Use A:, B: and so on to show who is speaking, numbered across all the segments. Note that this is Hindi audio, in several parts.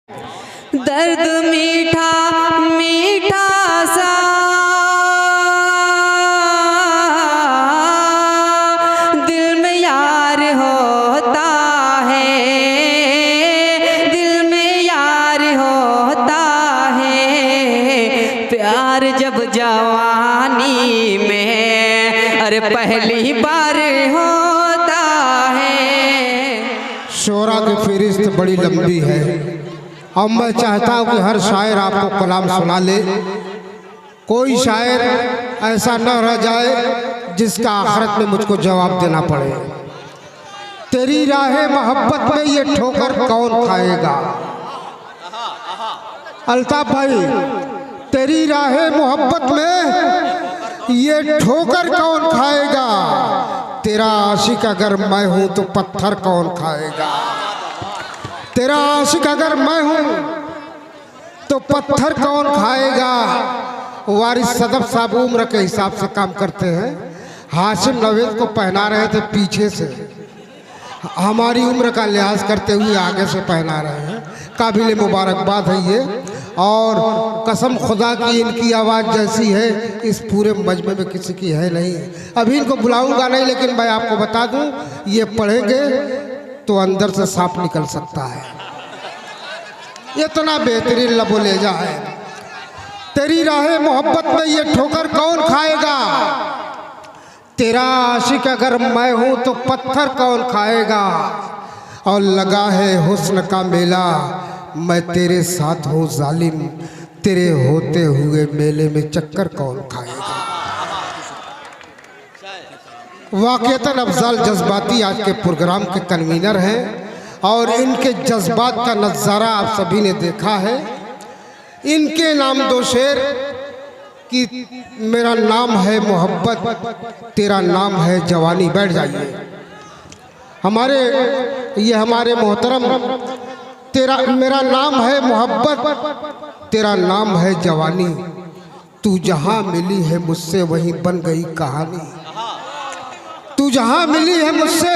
A: दर्द मीठा मीठा सा दिल में यार होता है, दिल में यार होता है। प्यार जब जवानी में अरे पहली बार होता है।
B: शोरा की फहरिस्त बड़ी लंबी है। अब मैं चाहता हूँ कि हर शायर आपको कलाम सुना ले। कोई शायर ऐसा न रह जाए जिसका आखिरत में मुझको जवाब देना पड़े। तेरी राहे मोहब्बत में ये ठोकर कौन खाएगा? अल्ताफ भाई, तेरी राहे मोहब्बत में ये ठोकर कौन खाएगा? तेरा आशिक अगर मैं हूँ तो पत्थर कौन खाएगा? तेरा आशिक अगर मैं हूँ तो पत्थर कौन खाएगा? वारिस सदफ साहब उम्र के हिसाब से काम करते हैं। हाशिम नवेद को पहना रहे थे पीछे से, हमारी उम्र का लिहाज करते हुए आगे से पहना रहे हैं। काबिल मुबारकबाद है ये। और कसम खुदा की इनकी आवाज़ जैसी है इस पूरे मजमे में किसी की है नहीं। अभी इनको बुलाऊंगा नहीं, लेकिन मैं आपको बता दूं, ये पढ़ेंगे तो अंदर से सांप निकल सकता है। इतना बेहतरीन लबो लेजा है। तेरी राहे मोहब्बत में ये ठोकर कौन खाएगा? तेरा आशिक अगर मैं हूं तो पत्थर कौन खाएगा? और लगा है हुस्न का मेला, मैं तेरे साथ हूँ जालिम, तेरे होते हुए मेले में चक्कर कौन खाएगा? वाक़ईतन अफजाल जज्बाती आज के प्रोग्राम के कन्वीनर हैं और इनके जज्बात का नज़ारा आप सभी ने देखा है। इनके नाम दो शेर कि मेरा नाम है मोहब्बत, तेरा नाम है जवानी। बैठ जाइए। हमारे मोहतरम, मेरा नाम है मोहब्बत, तेरा नाम है जवानी। तू जहाँ मिली है मुझसे वहीं बन गई कहानी। तू जहाँ मिली है मुझसे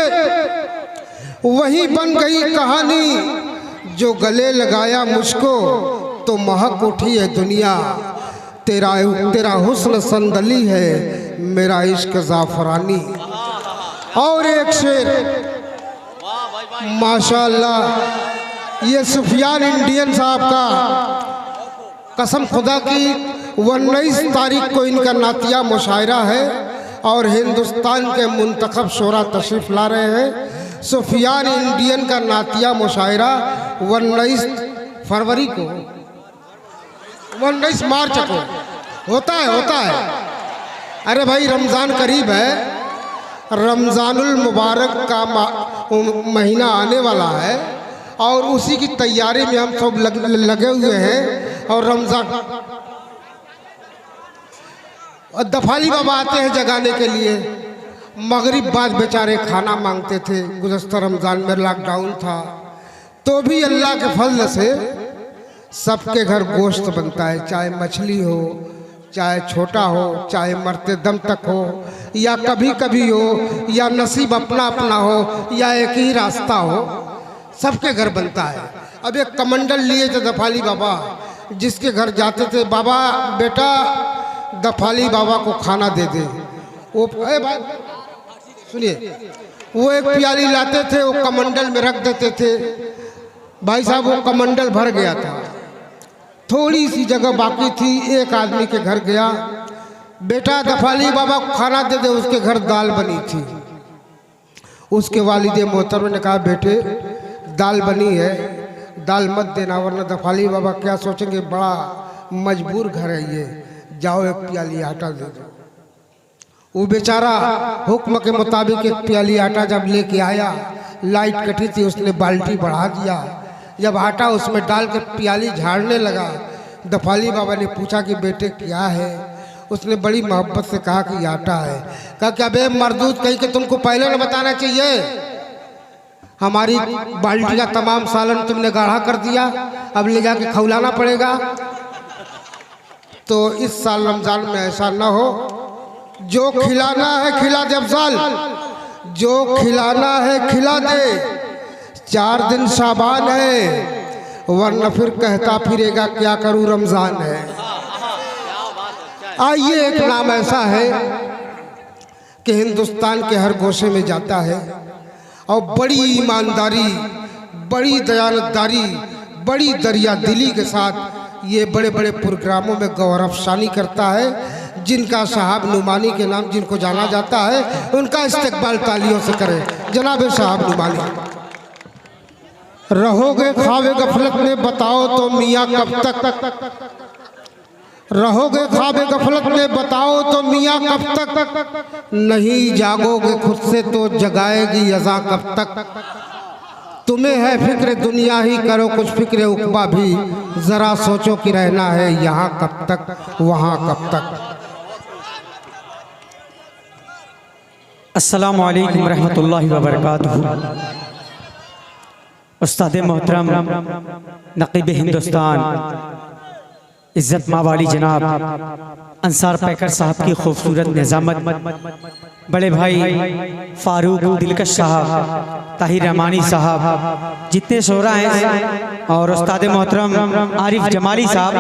B: वहीं बन गई कहानी। जो गले लगाया मुझको तो महक उठी है दुनिया। तेरा हुस्न संदली है, मेरा इश्क ज़ाफ़रानी। और एक शेर माशाअल्लाह, ये सुफियान इंडियन साहब का कसम खुदा की 19 तारीख को इनका नातिया मुशायरा है और हिंदुस्तान के मुंतखब शोरा तशरीफ़ ला रहे हैं। सुफियान इंडियन का नातिया मुशायरा 19 फरवरी को, 19 मार्च को होता है। अरे भाई, रमज़ान करीब है, रमज़ानुल मुबारक का महीना आने वाला है और उसी की तैयारी में हम सब लगे हुए हैं। और रमज़ान दफाली बाबा आते हैं जगाने के लिए। मगरिब बाद बेचारे खाना मांगते थे। गुज़श्ता रमज़ान में लॉकडाउन था तो भी अल्लाह के फजल से सबके घर गोश्त बनता है, चाहे मछली हो, चाहे छोटा हो, चाहे मरते दम तक हो, या कभी कभी हो, या नसीब अपना अपना हो, या एक ही रास्ता हो, सबके घर बनता है। अब एक कमंडल लिए थे दफाली बाबा, जिसके घर जाते थे, बाबा बेटा दफाली बाबा को खाना दे दे। वो भाई सुनिए, वो एक प्याली लाते थे, वो कमंडल में रख देते थे। भाई साहब, वो कमंडल भर गया था, थोड़ी सी जगह बाकी थी। एक आदमी के घर गया, बेटा दफाली बाबा को खाना दे दे। उसके घर दाल बनी थी। उसके वालिद मोहतरम ने कहा, बेटे दाल बनी है, दाल मत देना वरना दफाली बाबा क्या सोचेंगे, बड़ा मजबूर घर है ये, जाओ एक प्याली आटा दे दो। वो बेचारा हुक्म के मुताबिक एक प्याली आटा जब लेके आया, लाइट कटी थी, उसने बाल्टी बढ़ा दिया। जब आटा उसमें डाल के प्याली झाड़ने लगा, दफाली बाबा ने पूछा कि बेटे क्या है? उसने बड़ी मोहब्बत से कहा कि आटा है। कहा कि अबे मरदूद, कहीं कि तुमको पहले न बताना चाहिए, हमारी बाल्टी का तमाम सालन तुमने गाढ़ा कर दिया, अब ले जाके खौलाना पड़ेगा। तो इस साल रमज़ान में ऐसा ना हो। जो खिलाना है खिला दे अफजाल, जो खिलाना है खिला दे। 4 दिन शाबान है, वरना फिर कहता फिरेगा क्या करूं रमज़ान है। आइए, एक नाम ऐसा है कि हिंदुस्तान के हर गोशे में जाता है और बड़ी ईमानदारी, बड़ी दयानतदारी, बड़ी दरिया दिली के साथ ये बड़े बड़े प्रोग्रामों में गौरवशानी करता है। जिनका साहब नुमानी के नाम जिनको जाना जाता है, उनका इस्तकबाल तालियों से करें। जनाब साहब नुमानी। रहोगे ख्वाबे गफलत में बताओ तो मियाँ कब तक, रहोगे ख्वाबे गफलत में बताओ तो मियाँ कब तक, नहीं जागोगे खुद से तो जगाएगी अज़ा कब तक। तुम्हें है फिक्र दुनिया ही, करो कुछ फिक्र उक़बा भी, ज़रा सोचो कि रहना है यहाँ कब तक, वहाँ कब तक।
C: अस्सलामु अलैकुम रहमतुल्लाहि व बरकातुहू। उस्ताद मोहतरम नक़ीब हिंदुस्तान इज़्ज़त मावाली जनाब अंसार पैकर साहब की खूबसूरत निज़ामत, बड़े भाई फारूक दिलकश साहब, ताहिर रहमानी साहब, जितने शोरा हैं, और उस्ताद मोहतरम आरिफ जमाली साहब,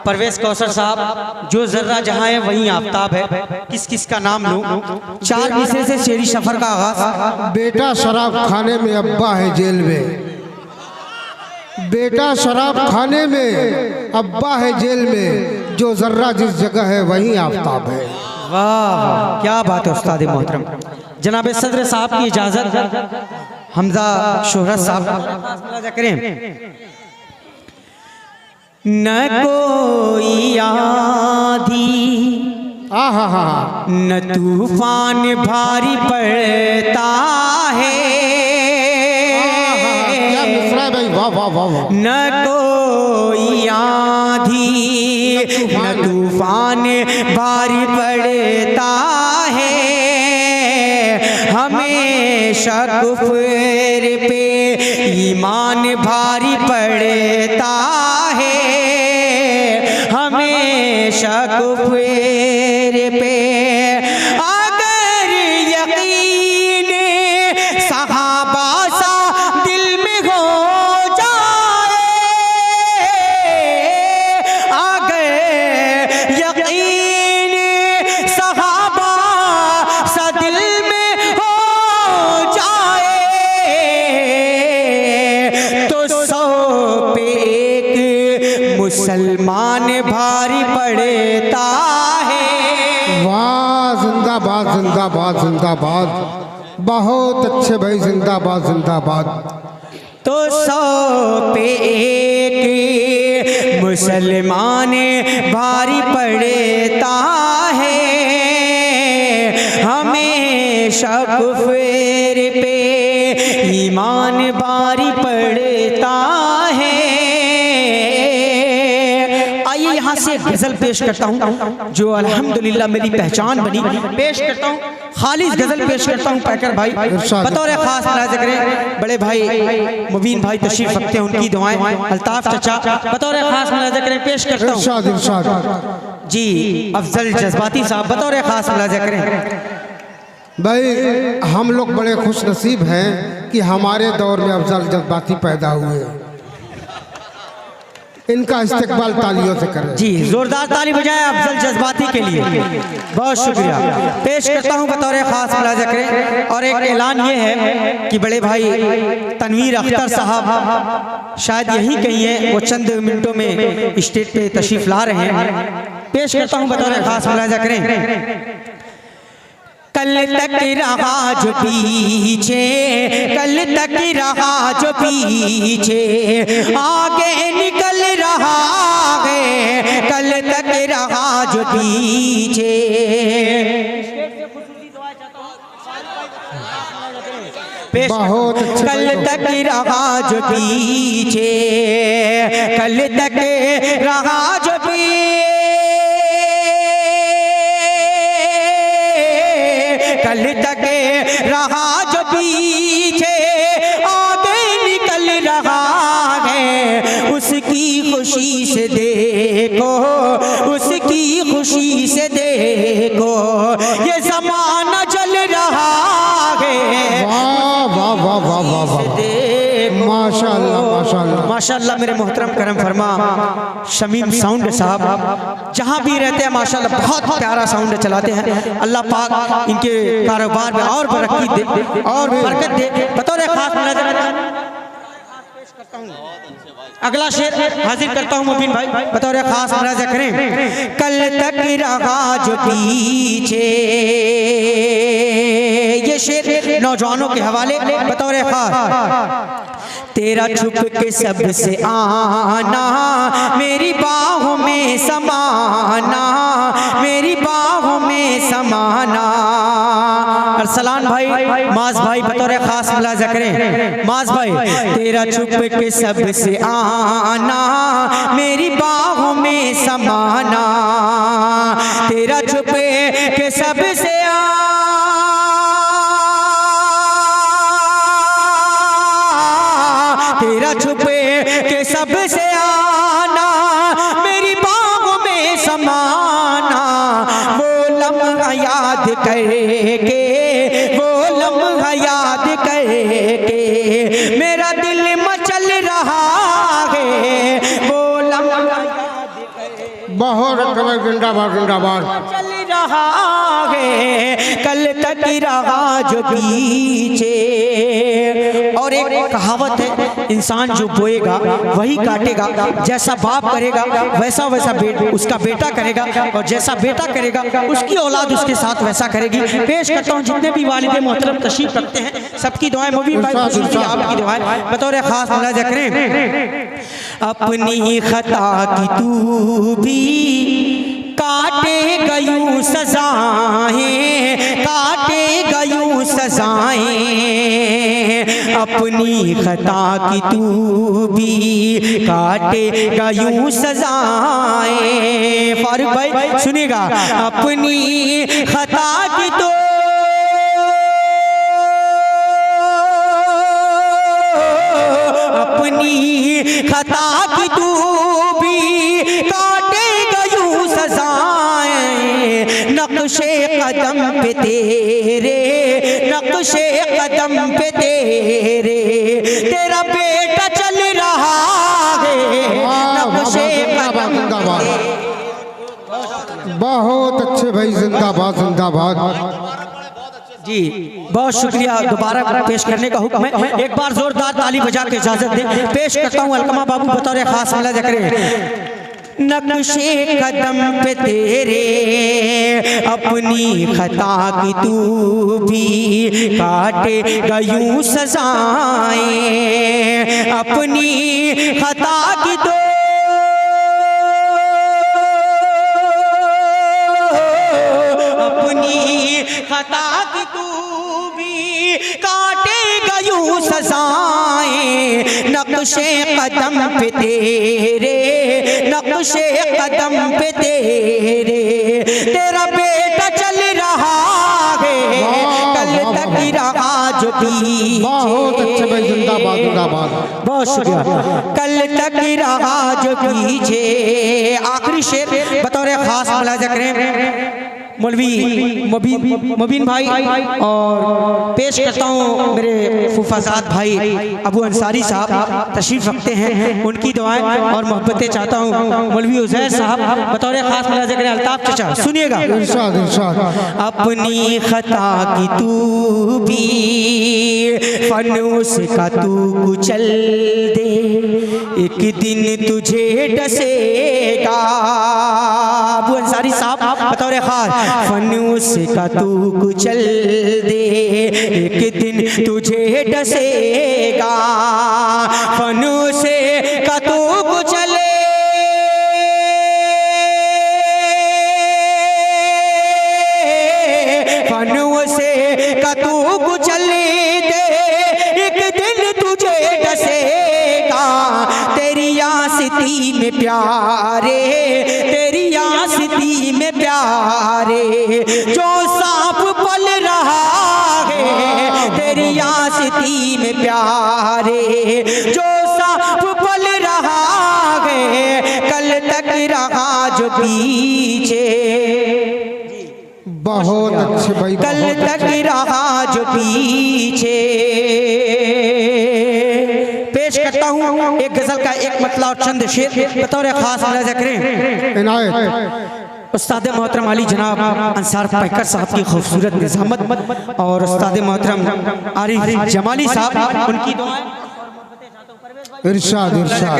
C: परवेज़ कौसर साहब, जो ज़र्रा जहाँ है वहीं आफ्ताब है। किस किस का नाम लूँ? 4 मिसरे से शेरी सफ़र का आगाज़।
B: बेटा शराब खाने में, अब्बा है जेल में। बेटा शराब खाने में, अब्बा है जेल में, जो जर्रा जिस जगह है वहीं आफ्ताब है।
C: वाह, क्या बात है उस्ताद मोहतरम। जनाब सदर साहब की इजाज़त, हमजा शोहरत साहब करें। न कोई आधी न तूफान भारी पड़ता है, न कोई आधी न तूफान भारी पड़ता है, हमेशा कुफ्र पे ईमान भारी पड़ता है, हमेशा कुफ्र पे। अगर यकीन सहाबा सा दिल में हो जाए, अगर यकीन सहाबा सा दिल में हो जाए, तो 100 पे 1 मुसलमान भारी पड़ता है।
B: वाह, जिंदाबाद जिंदाबाद जिंदाबाद, बहुत अच्छे भाई, जिंदाबाद जिंदाबाद।
C: तो 100 पे 1 मुसलमान भारी पड़ता है, हमेशा कुफ्र पे ईमान भारी पड़ता है। आइए यहाँ से एक गज़ल पेश करता हूँ जो अल्हम्दुलिल्लाह मेरी पहचान बनी। पेश करता हूँ, खालिस गज़ल पेश करता हूँ पैकर भाई, बतौर खास मुलाज़ा करें। बड़े भाई मुबीन भाई तशरीफ रखते हैं, उनकी दुआएं, अल्ताफ़ चचा बतौर खास मुलाज़ा करें। पेश करता हूँ जी अफजल जज्बाती साहब, बतौर खास मुलाज़ा करें।
B: भाई हम लोग बड़े खुश नसीब हैं कि हमारे दौर में अफजल जज्बाती पैदा हुए। इनका इस्तकबाल तालियों से करें
C: जी, जोरदार ताली बजाएं अफजल जज्बाती के लिए, बहुत शुक्रिया। पेश करता हूँ बतौर खास मुलाज़ा करें। और एक ऐलान ये है कि बड़े भाई तनवीर अख्तर साहब शायद यहीं कहीं है, वो चंद मिनटों में स्टेज पे तशरीफ ला रहे हैं। पेश करता हूँ बतौर खास मुलाज़ा करें। कल तक रहा जो पीछे, कल तक रहा जो पीछे, आगे निकल रहा है, कल तक रहा जो पीछे।
B: बहुत
C: कल तक रहा जो पीछे, कल तक रहा जो पीछे, कल तक रहा जो पीछे, आगे निकल रहा है। उसकी खुशी से देखो, उसकी खुशी से देखो, ये ज़माना चल रहा है।
B: वाह वाह वाह वाह वाह, माशाअल्लाह माशाअल्लाह।
C: माशाअल्लाह मेरे मोहतरम करम फरमा शमीम साउंड साहब जहाँ भी रहते हैं माशाअल्लाह बहुत प्यारा साउंड चलाते हैं। अल्लाह पाक इनके कारोबार में और बरकत दे और बरकत दे। बतौर खास अगला शेर हाजिर करता हूँ मुबीन भाई, बतौर खास मुलाजा करें। कल तक रहा जो पीछे, ये शेर नौजवानों के हवाले बतौर खास। तेरा छुप के सबसे आना, मेरी बाहों में समाना, मेरी बाहों में समाना। अरसलान भाई, माज भाई बतौर खास मुलाजा करें। माज भाई, तेरा छुप के सबसे आना, मेरी बाहों में समाना, तेरा छुप के सबसे तेरा छुपे के सबसे आना, मेरी बाहों में समाना। वो लम्हा याद करके, वो लम्हा याद करके मेरा दिल मचल रहा है। वो लम्हा
B: बहुत जिंदाबाद जिंदाबाद
C: चल रहा है, कल तक रहा जो पीछे। और एक कहावत है, इंसान जो बोएगा वही काटेगा, जैसा बाप करेगा वैसा वैसा उसका बेटा करेगा, और जैसा बेटा करेगा उसकी औलाद उसके साथ वैसा करेगी। पेश करता हूँ जितने भी वालिद मोहतरम तशरीफ रखते हैं सबकी दुआएं, मुबीन भाई आपकी दुआएं बतौर खास मुलाजा करें। अपनी खता की तू भी काटे गयूं सजाएं, काटे गयूं सजाएं, अपनी खता की तू भी काटे गयूं सजाएं। फारूक भाई सुनिएगा। अपनी खता की तो अपनी खता की तू भी काटे गयूं सजाएं, नक्शे कदम पे तेरे, नक्शे कदम पे तेरे, तेरा बेटा चल रहा है नक्शे कदम पे।
B: बहुत अच्छे भाई, जिंदाबाद जिंदाबाद
C: जी, बहुत शुक्रिया। दोबारा पेश करने का हुक्म है, एक बार जोरदार ताली बजा के इजाजत दें। पेश करता हूँ अलकमा बाबू बतौर खास मुलाजा करें। नक्शे कदम पे तेरे, अपनी खता की तू भी काटे गयूं सजाएं, अपनी खता की तो अपनी खता की तू भी काटे गयूं सजाएं, नक्शे कदम पे तेरे, नक्शे कदम पे तेरे, तेरा बेटा चल रहा है कल तक रहा जो पीछे।
B: बहुत अच्छे भाई, जिंदाबाद जिंदाबाद।
C: बहुत शुक्रिया। कल तक रहा जो पीछे। आखिरी शेर बतौर खास मुलाजा करें मौलवी मुबीन भाई, और पेश करता हूँ मेरे फूफाजाद भाई अबू अंसारी साहब तशरीफ रखते हैं, उनकी दुआएं और मोहब्बतें चाहता हूँ। मौलवी उज़ैर साहब बतौर खास मुलाजा करें। अल्ताफ चाचा सुनिएगा।
B: इरशाद इरशाद।
C: अपनी खता की तू भी फनूस का तू कुचल दे, एक दिन तुझे डसेगा। अबू अंसारी साहब बतौर खास। फनूस का तू कुचल दे, एक दिन तुझे डसेगा। फनूस का तू कुचले, फनूस का तू कुचल दे, एक दिन तुझे डसेगा। तेरी आसिती में प्यारे, तेरी आसिती में प्यारे, जो सांप पल रहा है तेरी आसिती में प्यारे, जो सांप पल रहा है कल तक रहा जो पीछे।
B: बहुत अच्छे भाई,
C: कल तक रहा जो पीछे। पेश करता हूँ एक गजल का एक मतला और चंद शेर बतौर खास मुलाहिजा करें।
B: इनायत।
C: उस्ताद मोहतरम अली जनाब अंसार पैकर साहब की खूबसूरत निज़ामत और उस्ताद मोहतरम आरिफ जमाली साहब उनकी दुआएं
B: इरशाद इरशाद।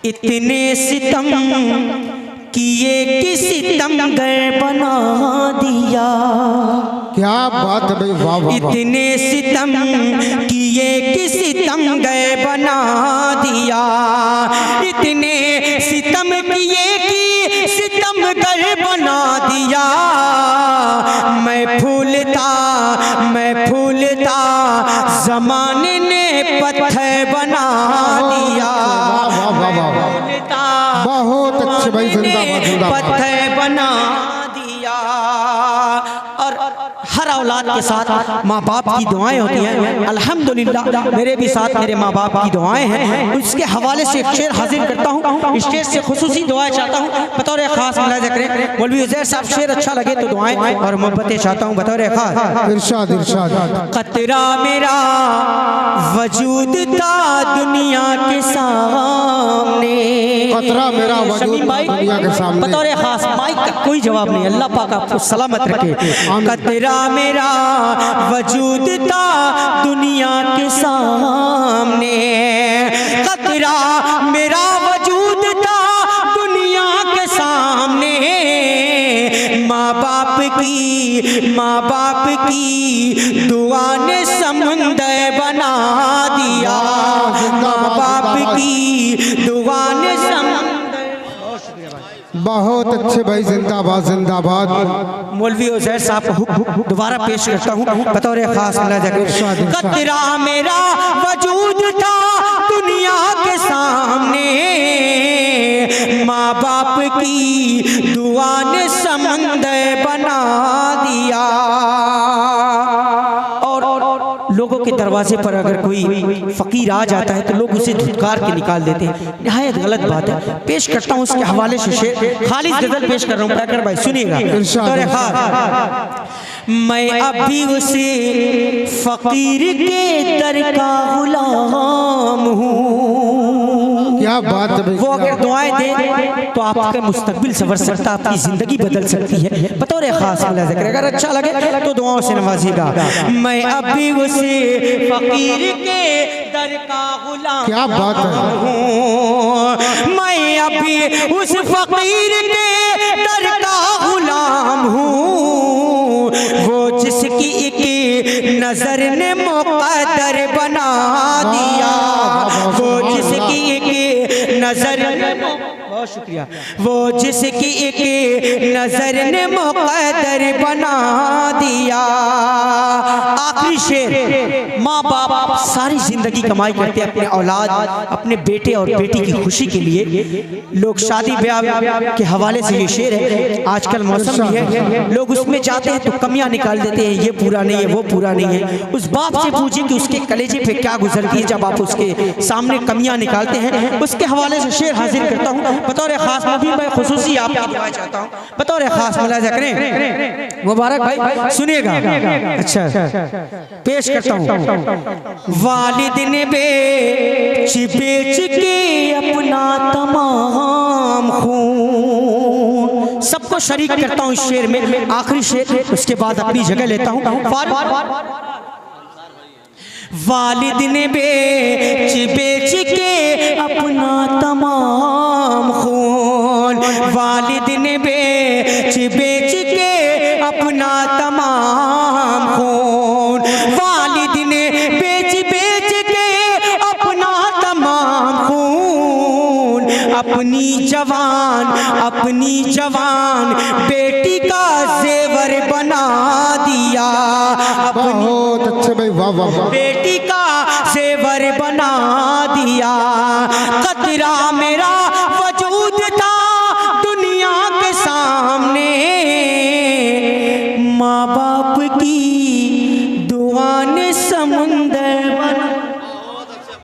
C: इतने सितम किए कि सितमगर बना दिया।
B: क्या बात है भाई, वाह वाह वाह।
C: इतने सितम किए कि सितमगर बना दिया। इतने सितम किए कि सितमगर बना दिया। मैं फूलता ज़माने ने पत्थर बना दिया।
B: बहुत अच्छे भाई, जिंदाबाद जिंदाबाद।
C: पत्थर बना दिया। और हर औलाद के साथ माँ बाप की दुआएं होती हैं। अल्हम्दुलिल्लाह मेरे भी साथ मेरे माँ बाप की दुआएं हैं। उसके हवाले से एक शेर हाजिर करता हूँ। स्टेज से खुसूसी दुआएं चाहता हूँ बतौर खास मुलाहिजा करें। मौलवी उज़ैर साहब शेर अच्छा लगे तो दुआएं और मोहब्बतें चाहता हूँ बतौर खास।
B: इरशाद इरशाद।
C: कतरा मेरा वजूद था दुनिया के सामने।
B: कतरा मेरा वजूद था दुनिया के सामने।
C: बतौर खास माइक का कोई जवाब नहीं, अल्लाह पाक आपको सलामत रखे। कतरा मेरा वजूद था दुनिया के सामने। कतरा मेरा वजूद था दुनिया के सामने। माँ बाप की दुआ ने समंदर बना दिया। माँ बाप की दुआ ने समंदर।
B: बहुत अच्छे भाई, जिंदाबाद जिंदाबाद।
C: मौलवी उज़ैर साहब को दोबारा पेश करता हूँ बतौर खास मुलाहिजा करें। कतरा मेरा वजूद था दुनिया के सामने। माँ बाप की दुआ ने समंदर बना दिया। और लोगों के दरवाजे पर अगर कोई फकीर आ जाता है तो लोग उसे धुतकार के निकाल देते हैं। निहायत गलत बात है। पेश करता हूँ उसके हवाले से शेर, खालिद गजल पेश कर रहा हूँ पैकर भाई, सुनिएगा। मैं अभी उसे फकीर के दर का गुलाम हूँ।
B: क्या बात है भाई।
C: वो अगर दुआएं दे तो आपका मुस्तकबिल संवर सकता, आपकी जिंदगी बदल सकती है बतौर खास मुलाहिजा करें। अगर अच्छा लगे तो दुआओं से नवाजिएगा। मैं अभी उसे फकीर के दर का गुलाम।
B: क्या बात है।
C: मैं अभी उस फकीर के दर का गुलाम हूँ। वो जिसकी एक नजर ने मुक़द्दर बना दिया। वो जिसकी एक नजर ने, बहुत शुक्रिया, वो जिसकी एक नजर ने मुक़द्दर बना दिया। आखिरी शेर, माँ बाप सारी जिंदगी कमाई करते हैं अपने औलाद, अपने बेटे और बेटी की खुशी के लिए। लोग शादी ब्याह के हवाले से ये शेर है। आजकल मौसम भी है, लोग उसमें जाते हैं तो कमियां निकाल देते हैं, ये पूरा नहीं है, वो पूरा नहीं है। उस बाप से पूछिए कि उसके कलेजे पे क्या गुजरती है जब आप उसके सामने कमियां निकालते हैं। उसके हवाले से शेर हाजिर करता हूँ बतौर खास। मैं खुसूसी आपकी दुआ चाहता हूँ बतौर खास मुलाहिजा करें। मुबारक भाई सुनिएगा। अच्छा पेश करता हूँ। वालिद ने बेच के अपना तमाम खून। सबको शरीक करता हूँ इस शेर में, आखिरी शेर, उसके बाद अपनी जगह लेता हूँ। वालिद ने बेच के अपना तमाम खून। वालिद ने बेच के अपना तमाम खून। वालिद ने बेच के अपना तमाम खून। अपनी जवान बेटी का जेवर बना दिया।
B: बहुत अच्छे भाई, वाह वाह वाह।
C: बेटी का जेवर बना दिया। कतरा मेरा